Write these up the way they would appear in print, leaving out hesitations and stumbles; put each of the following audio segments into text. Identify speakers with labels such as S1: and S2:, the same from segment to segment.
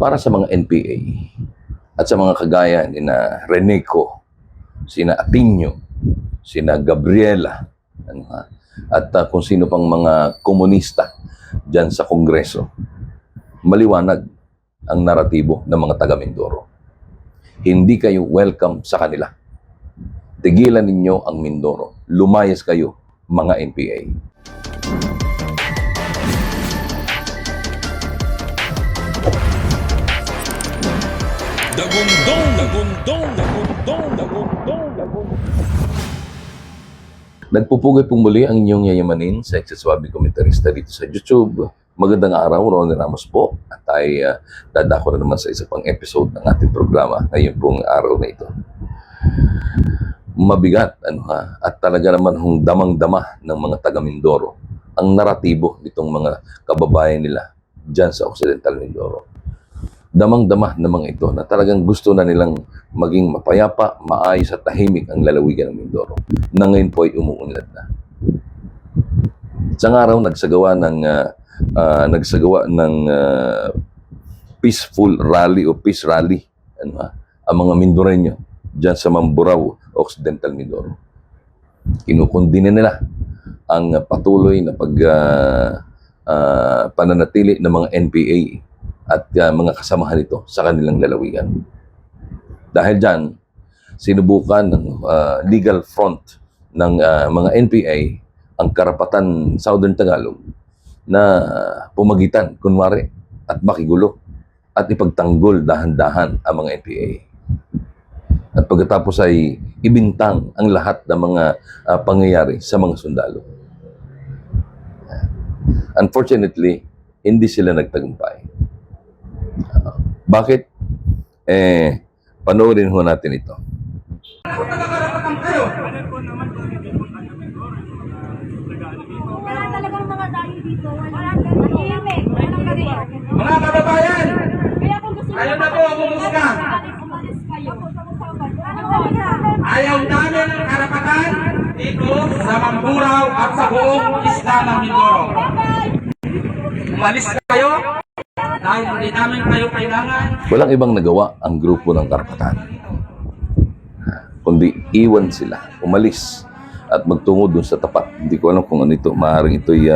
S1: para sa mga NPA at sa mga kagaya ni na Reneco, sina Atinio, sina Gabriela, ano ha, at kung sino pang mga komunista dyan sa Kongreso. Maliwanag ang naratibo ng mga taga Mindoro. Hindi kayo welcome sa kanila. Tigilan ninyo ang Mindoro. Lumayas kayo, mga NPA.
S2: Dagundong, dagundong, dagundong, dagundong, dagundong.
S1: Nagpupugay pong muli ang inyong yayamanin sa Exeswabi Komentarista dito sa YouTube. Magandang araw, Ronnie Ramos po. At ay dadako na naman sa isa pang episode ng ating programa ngayon pong araw na ito. Mabigat, at talaga naman damang-dama ng mga taga Mindoro ang naratibo nitong mga kababayan nila dyan sa Occidental Mindoro. Damang-dama ng mga ito na talagang gusto na nilang maging mapayapa, maayos at tahimik ang lalawigan ng Mindoro na ngayon po ay umuunlad na. Isang araw nagsagawa ng peaceful rally o peace rally ang mga Mindoreño dyan sa Mamburao, Occidental Mindoro. Kinukundina nila ang patuloy na pananatili ng mga NPA at mga kasamahan nito sa kanilang lalawigan. Dahil dyan, sinubukan ng legal front ng mga NPA ang karapatan Southern Tagalog na pumagitan, kunwari, at makigulo at ipagtanggol dahan-dahan ang mga NPA. At pagkatapos ay ibintang ang lahat ng mga pangyayari sa mga sundalo. Unfortunately, hindi sila nagtagumpay. Bakit? Panoorin ho natin ito.
S3: Wala talagang mga dahil dito. Wala tahimik. Walang kariyan.
S4: Mga kababayan,
S3: Kaya kung gusto
S4: ayaw na po ang umusga.
S3: umalis kayo.
S4: Ayaw namin ang karapatan dito sa Mamburao at sa buong isla ng Mindoro. Umalis kayo dahil hindi namin kayo kailangan.
S1: Walang ibang nagawa ang grupo ng karapatan, kundi iwan sila, umalis at magtungo dun sa tapat. Hindi ko alam kung ano ito. Maaaring ito'y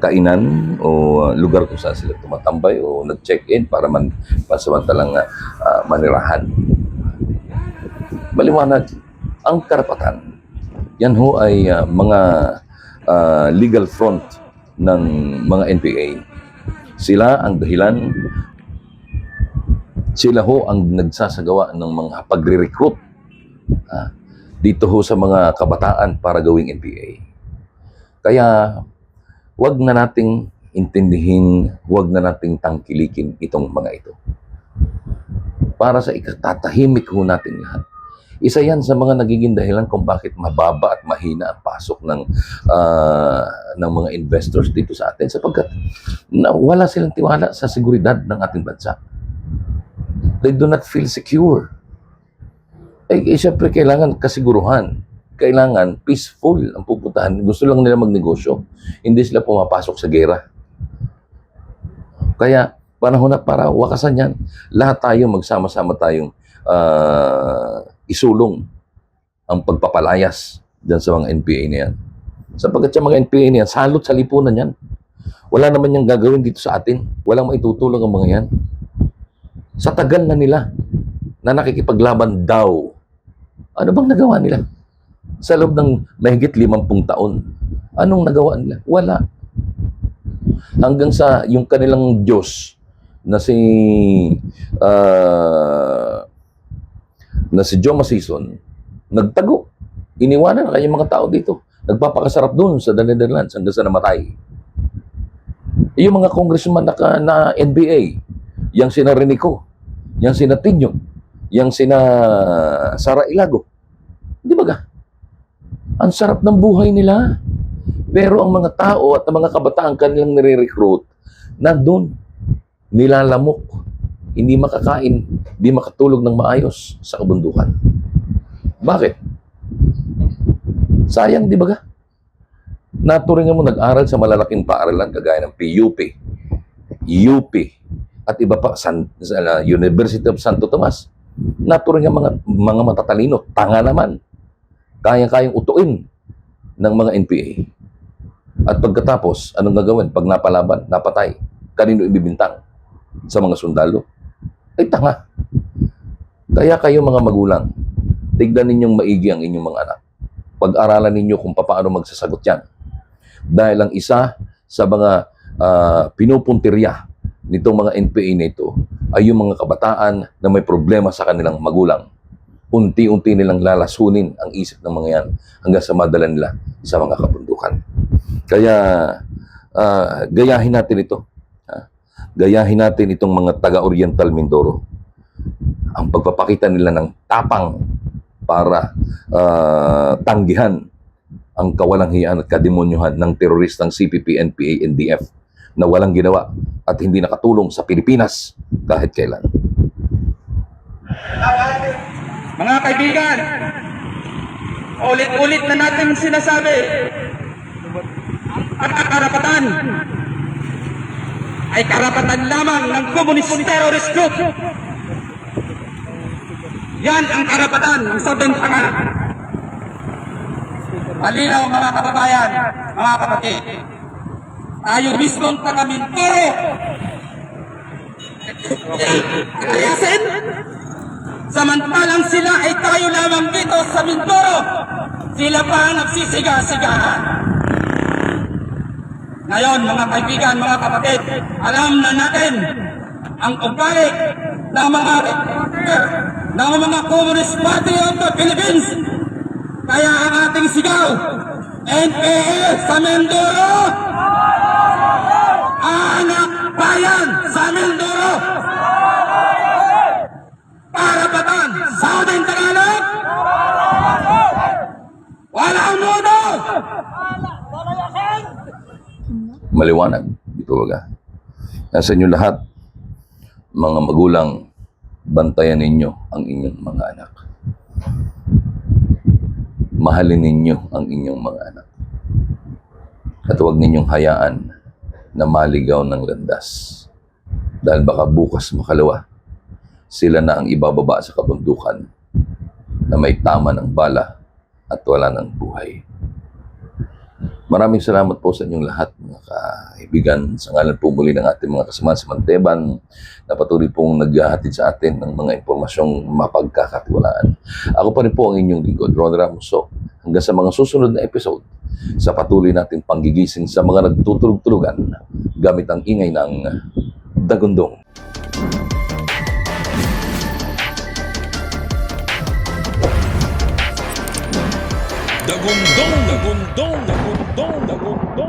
S1: kainan o lugar kung saan sila tumatambay o nag-check-in para pansamantalang manirahan. Maliwanag, ang karapatan, yan ho ay mga legal front ng mga NPA. Sila ang dahilan, sila ho ang nagsasagawa ng mga pagre-recruit dito ho sa mga kabataan para gawing NPA. Kaya, wag na nating intindihin, wag na nating tangkilikin itong mga ito. Para sa ikatatahimik ho natin lahat. Isa yan sa mga nagiging dahilan kung bakit mababa at mahina ang pasok ng mga investors dito sa atin sapagkat wala silang tiwala sa seguridad ng ating bansa. They do not feel secure. Siyempre, kailangan kasiguruhan. Kailangan peaceful ang pupuntahan. Gusto lang nila magnegosyo. Hindi sila pumapasok sa gera. Kaya, panahon na para wakasan yan. Lahat tayo, magsama-sama tayong isulong ang pagpapalayas dyan sa mga NPA na yan. Sapagkat sa mga NPA na yan, salot sa lipunan yan. Wala naman yung gagawin dito sa atin. Walang maitutulong ang mga yan. Sa tagal na nila na nakikipaglaban daw, ano bang nagawa nila? Sa loob ng mahigit 50 taon, anong nagawa nila? Wala. Hanggang sa yung kanilang Diyos na si Joe Masison, nagtago. Iniwanan na kanyang mga tao dito. Nagpapakasarap doon sa Netherlands hanggang sa namatay. Yung mga congressman na NBA, yung sina Reneco, yung sina Tinio, yung sina Sara Ilago. Di ba ga? Ang sarap ng buhay nila. Pero ang mga tao at ang mga kabataan kanilang nire-recruit, nandun, nilalamok, hindi makakain, hindi makatulog ng maayos sa kabundukan. Bakit? Sayang, di ba ga? Naturingan mo nag-aral sa malalaking paaralan kagaya ng PUP, UP, at iba pa, sa University of Santo Tomas, na puro nga mga matatalino, tanga naman, kaya-kayang utuin ng mga NPA. At pagkatapos, anong gagawin? Pag napalaban, napatay, kanino ibibintang? Sa mga sundalo? Ay tanga. Kaya kayo mga magulang, tignan ninyong maigi ang inyong mga anak. Pag-aralan ninyo kung paano magsasagot yan. Dahil ang isa sa mga pinupuntirya nitong mga NPA nito ay yung mga kabataan na may problema sa kanilang magulang. Unti-unti nilang lalasunin ang isip ng mga yan hanggang sa madala nila sa mga kabundukan. Kaya gayahin natin ito. Gayahin natin itong mga taga-Oriental Mindoro. Ang pagpapakita nila ng tapang para tanggihan ang kawalang hiyaan at kademonyuhan ng teroristang CPP, NPA, NDF na walang ginawa at hindi nakatulong sa Pilipinas kahit kailan.
S4: Mga kaibigan, ulit-ulit na natin sinasabi, ang karapatan ay karapatan lamang ng Communist Terrorist Group. Yan ang karapatan ng Southern Tanga. Malinaw mga kababayan, mga kapatid. Tayo mismong taga Mindoro. Kayasin? Samantalang sila ay tayo lamang dito sa Mindoro. Sila pa ang nagsisiga-sigahan. Ngayon, mga kaibigan, mga kapatid, alam na natin ang ugali ng mga Communist Party of the Philippines. Kaya ang ating sigaw, NPA sa Mindoro, anak bayan sa Mindoro, karapatan Southern Tagalog, walang mundo.
S1: Maliwanag, dito baga. Nasa inyo lahat, mga magulang, bantayan ninyo ang inyong mga anak. Mahalin ninyo ang inyong mga anak. At huwag ninyong hayaan na maligaw ng landas. Dahil baka bukas makalawa, sila na ang ibababa sa kabundukan na may tama ng bala at wala ng buhay. Maraming salamat po sa inyong lahat, mga kaibigan. Sa ngalan po muli ng ating mga kasama sa Manteban na patuloy pong naghahatid sa atin ng mga impormasyong mapagkakatiwalaan. Ako pa rin po ang inyong lingkod, Ron Ramuso. Hanggang sa mga susunod na episode sa patuloy nating panggigising sa mga nagtutulog-tulugan gamit ang ingay ng Dagundong.
S2: Dagundong, dagundong, dagundong, dagundong.